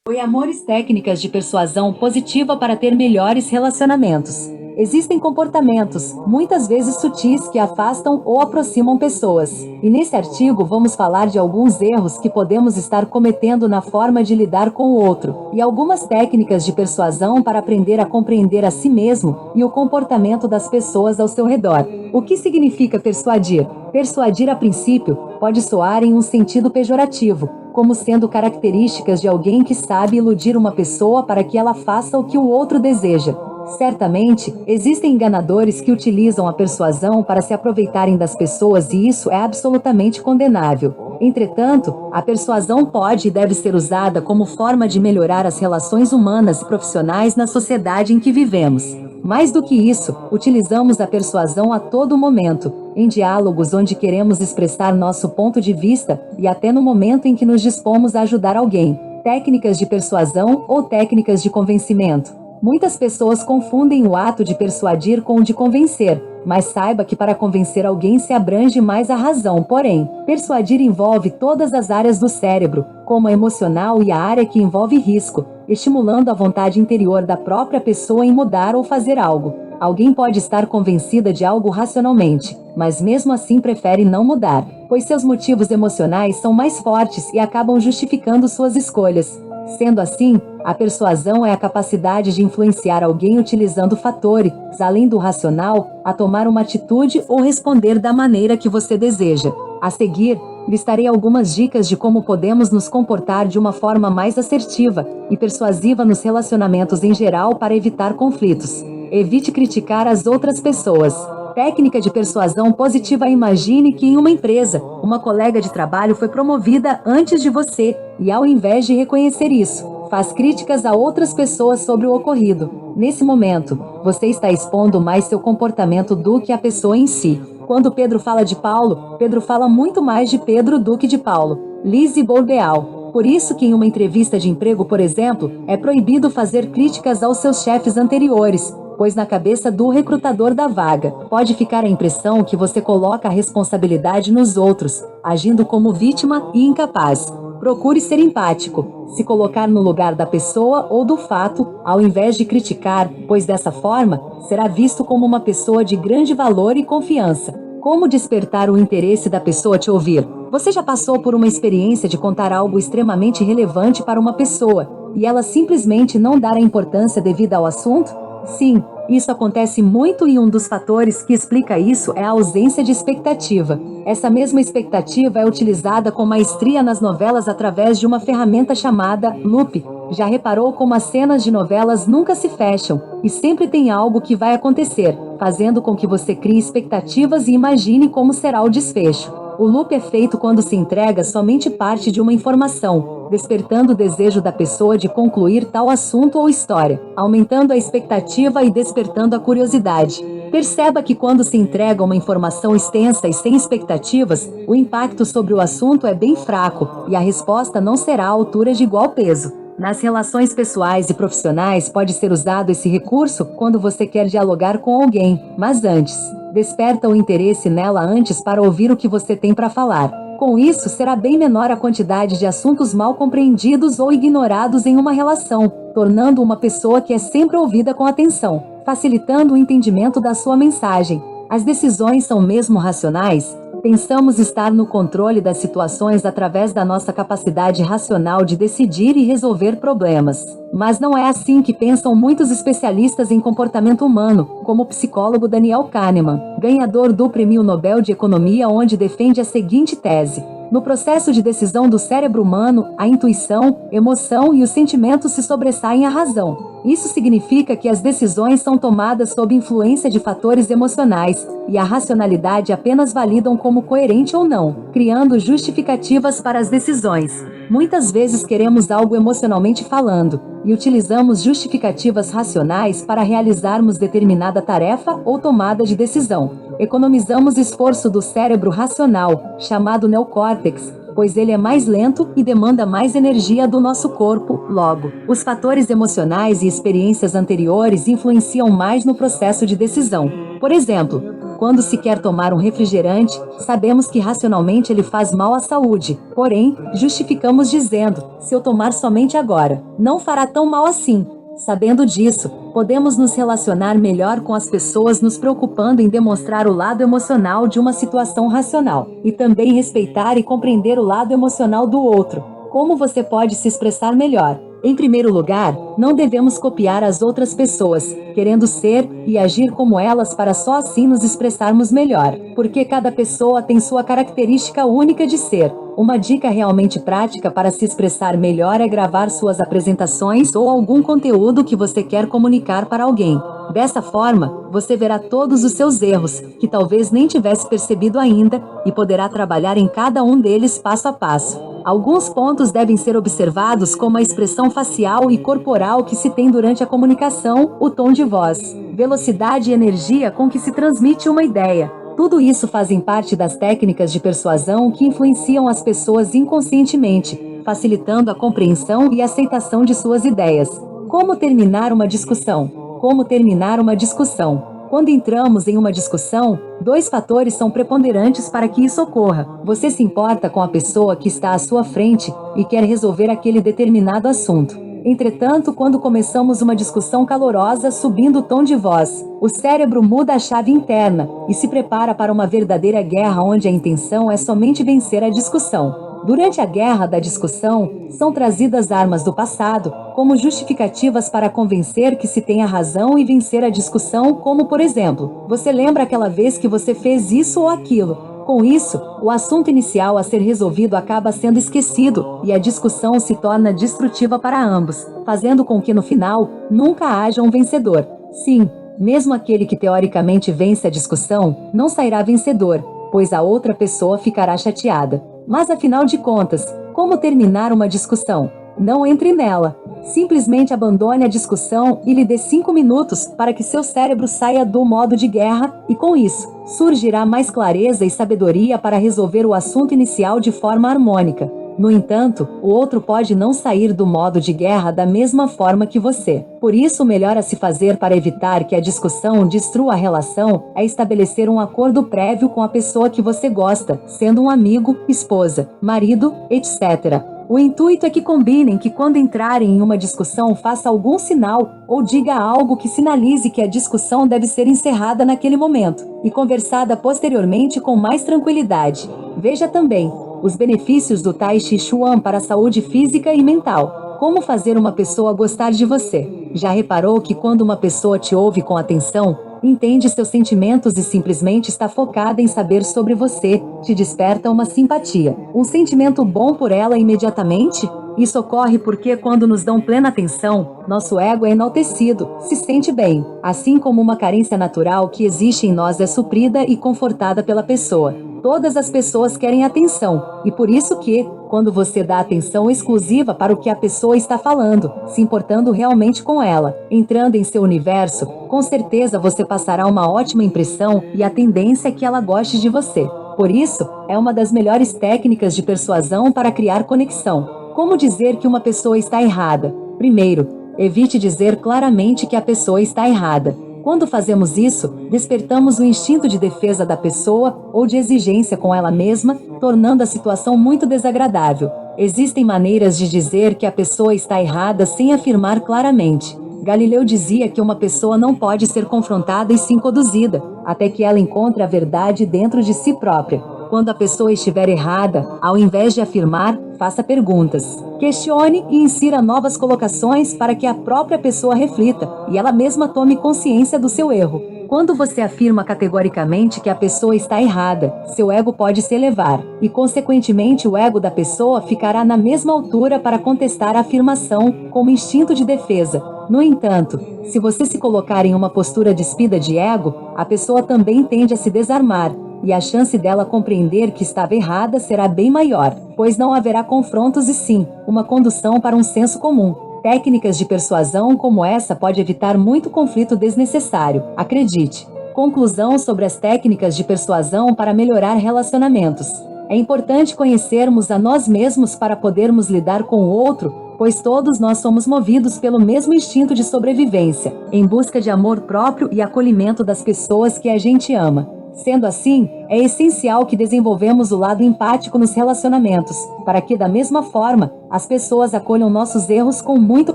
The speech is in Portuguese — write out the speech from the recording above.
Foi amores técnicas de persuasão positiva para ter melhores relacionamentos. Existem comportamentos, muitas vezes sutis, que afastam ou aproximam pessoas. E nesse artigo vamos falar de alguns erros que podemos estar cometendo na forma de lidar com o outro, e algumas técnicas de persuasão para aprender a compreender a si mesmo e o comportamento das pessoas ao seu redor. O que significa persuadir? Persuadir, a princípio, pode soar em um sentido pejorativo, como sendo características de alguém que sabe iludir uma pessoa para que ela faça o que o outro deseja. Certamente, existem enganadores que utilizam a persuasão para se aproveitarem das pessoas, e isso é absolutamente condenável. Entretanto, a persuasão pode e deve ser usada como forma de melhorar as relações humanas e profissionais na sociedade em que vivemos. Mais do que isso, utilizamos a persuasão a todo momento, em diálogos onde queremos expressar nosso ponto de vista, e até no momento em que nos dispomos a ajudar alguém. Técnicas de persuasão ou técnicas de convencimento. Muitas pessoas confundem o ato de persuadir com o de convencer, mas saiba que para convencer alguém se abrange mais a razão. Porém, persuadir envolve todas as áreas do cérebro, como a emocional e a área que envolve risco, estimulando a vontade interior da própria pessoa em mudar ou fazer algo. Alguém pode estar convencida de algo racionalmente, mas mesmo assim prefere não mudar, pois seus motivos emocionais são mais fortes e acabam justificando suas escolhas. Sendo assim, a persuasão é a capacidade de influenciar alguém utilizando fatores, além do racional, a tomar uma atitude ou responder da maneira que você deseja. A seguir, listarei algumas dicas de como podemos nos comportar de uma forma mais assertiva e persuasiva nos relacionamentos em geral para evitar conflitos. Evite criticar as outras pessoas. Técnica de persuasão positiva. Imagine que em uma empresa, uma colega de trabalho foi promovida antes de você, e ao invés de reconhecer isso, faz críticas a outras pessoas sobre o ocorrido. Nesse momento, você está expondo mais seu comportamento do que a pessoa em si. Quando Pedro fala de Paulo, Pedro fala muito mais de Pedro do que de Paulo. Lise Bourbeau. Por isso que em uma entrevista de emprego, por exemplo, é proibido fazer críticas aos seus chefes anteriores, pois na cabeça do recrutador da vaga, pode ficar a impressão que você coloca a responsabilidade nos outros, agindo como vítima e incapaz. Procure ser empático, se colocar no lugar da pessoa ou do fato, ao invés de criticar, pois dessa forma, será visto como uma pessoa de grande valor e confiança. Como despertar o interesse da pessoa te ouvir? Você já passou por uma experiência de contar algo extremamente relevante para uma pessoa, e ela simplesmente não dar a importância devida ao assunto? Sim, isso acontece muito, e um dos fatores que explica isso é a ausência de expectativa. Essa mesma expectativa é utilizada com maestria nas novelas através de uma ferramenta chamada loop. Já reparou como as cenas de novelas nunca se fecham, e sempre tem algo que vai acontecer, fazendo com que você crie expectativas e imagine como será o desfecho. O loop é feito quando se entrega somente parte de uma informação, despertando o desejo da pessoa de concluir tal assunto ou história, aumentando a expectativa e despertando a curiosidade. Perceba que quando se entrega uma informação extensa e sem expectativas, o impacto sobre o assunto é bem fraco, e a resposta não será à altura de igual peso. Nas relações pessoais e profissionais pode ser usado esse recurso quando você quer dialogar com alguém, mas antes, desperta o interesse nela antes para ouvir o que você tem para falar. Com isso, será bem menor a quantidade de assuntos mal compreendidos ou ignorados em uma relação, tornando uma pessoa que é sempre ouvida com atenção, facilitando o entendimento da sua mensagem. As decisões são mesmo racionais? Pensamos estar no controle das situações através da nossa capacidade racional de decidir e resolver problemas. Mas não é assim que pensam muitos especialistas em comportamento humano, como o psicólogo Daniel Kahneman, ganhador do Prêmio Nobel de Economia, onde defende a seguinte tese: no processo de decisão do cérebro humano, a intuição, emoção e os sentimentos se sobressaem à razão. Isso significa que as decisões são tomadas sob influência de fatores emocionais, e a racionalidade apenas validam como coerente ou não, criando justificativas para as decisões. Muitas vezes queremos algo emocionalmente falando, e utilizamos justificativas racionais para realizarmos determinada tarefa ou tomada de decisão. Economizamos esforço do cérebro racional, chamado neocórtex, pois ele é mais lento e demanda mais energia do nosso corpo. Logo, os fatores emocionais e experiências anteriores influenciam mais no processo de decisão. Por exemplo, Quando se quer tomar um refrigerante, sabemos que racionalmente ele faz mal à saúde, porém, justificamos dizendo: se eu tomar somente agora, não fará tão mal assim. Sabendo disso, podemos nos relacionar melhor com as pessoas nos preocupando em demonstrar o lado emocional de uma situação racional, e também respeitar e compreender o lado emocional do outro. Como você pode se expressar melhor? Em primeiro lugar, não devemos copiar as outras pessoas, querendo ser e agir como elas para só assim nos expressarmos melhor, porque cada pessoa tem sua característica única de ser. Uma dica realmente prática para se expressar melhor é gravar suas apresentações ou algum conteúdo que você quer comunicar para alguém. Dessa forma, você verá todos os seus erros, que talvez nem tivesse percebido ainda, e poderá trabalhar em cada um deles passo a passo. Alguns pontos devem ser observados, como a expressão facial e corporal que se tem durante a comunicação, o tom de voz, velocidade e energia com que se transmite uma ideia. Tudo isso fazem parte das técnicas de persuasão que influenciam as pessoas inconscientemente, facilitando a compreensão e aceitação de suas ideias. Como terminar uma discussão? Como terminar uma discussão? Quando entramos em uma discussão, dois fatores são preponderantes para que isso ocorra. Você se importa com a pessoa que está à sua frente e quer resolver aquele determinado assunto. Entretanto, quando começamos uma discussão calorosa subindo o tom de voz, o cérebro muda a chave interna e se prepara para uma verdadeira guerra onde a intenção é somente vencer a discussão. Durante a guerra da discussão, são trazidas armas do passado como justificativas para convencer que se tem a razão e vencer a discussão, como por exemplo, você lembra aquela vez que você fez isso ou aquilo? Com isso, o assunto inicial a ser resolvido acaba sendo esquecido e a discussão se torna destrutiva para ambos, fazendo com que no final, nunca haja um vencedor. Sim, mesmo aquele que teoricamente vence a discussão, não sairá vencedor, pois a outra pessoa ficará chateada. Mas afinal de contas, como terminar uma discussão? Não entre nela. Simplesmente abandone a discussão e lhe dê 5 minutos para que seu cérebro saia do modo de guerra, e com isso, surgirá mais clareza e sabedoria para resolver o assunto inicial de forma harmônica. No entanto, o outro pode não sair do modo de guerra da mesma forma que você. Por isso, o melhor a se fazer para evitar que a discussão destrua a relação é estabelecer um acordo prévio com a pessoa que você gosta, sendo um amigo, esposa, marido, etc. O intuito é que combinem que quando entrarem em uma discussão faça algum sinal ou diga algo que sinalize que a discussão deve ser encerrada naquele momento e conversada posteriormente com mais tranquilidade. Veja também os benefícios do Tai Chi Chuan para a saúde física e mental. Como fazer uma pessoa gostar de você? Já reparou que quando uma pessoa te ouve com atenção, entende seus sentimentos e simplesmente está focada em saber sobre você, te desperta uma simpatia, um sentimento bom por ela imediatamente? Isso ocorre porque quando nos dão plena atenção, nosso ego é enaltecido, se sente bem, assim como uma carência natural que existe em nós é suprida e confortada pela pessoa. Todas as pessoas querem atenção, e por isso que, quando você dá atenção exclusiva para o que a pessoa está falando, se importando realmente com ela, entrando em seu universo, com certeza você passará uma ótima impressão e a tendência é que ela goste de você. Por isso, é uma das melhores técnicas de persuasão para criar conexão. Como dizer que uma pessoa está errada? Primeiro, evite dizer claramente que a pessoa está errada. Quando fazemos isso, despertamos o instinto de defesa da pessoa ou de exigência com ela mesma, tornando a situação muito desagradável. Existem maneiras de dizer que a pessoa está errada sem afirmar claramente. Galileu dizia que uma pessoa não pode ser confrontada e sim conduzida, até que ela encontre a verdade dentro de si própria. Quando a pessoa estiver errada, ao invés de afirmar, faça perguntas. Questione e insira novas colocações para que a própria pessoa reflita e ela mesma tome consciência do seu erro. Quando você afirma categoricamente que a pessoa está errada, seu ego pode se elevar, e consequentemente o ego da pessoa ficará na mesma altura para contestar a afirmação, como instinto de defesa. No entanto, se você se colocar em uma postura despida de ego, a pessoa também tende a se desarmar, e a chance dela compreender que estava errada será bem maior, pois não haverá confrontos e sim, uma condução para um senso comum. Técnicas de persuasão como essa pode evitar muito conflito desnecessário, acredite. Conclusão sobre as técnicas de persuasão para melhorar relacionamentos. É importante conhecermos a nós mesmos para podermos lidar com o outro, pois todos nós somos movidos pelo mesmo instinto de sobrevivência, em busca de amor próprio e acolhimento das pessoas que a gente ama. Sendo assim, é essencial que desenvolvemos o lado empático nos relacionamentos, para que, da mesma forma, as pessoas acolham nossos erros com muito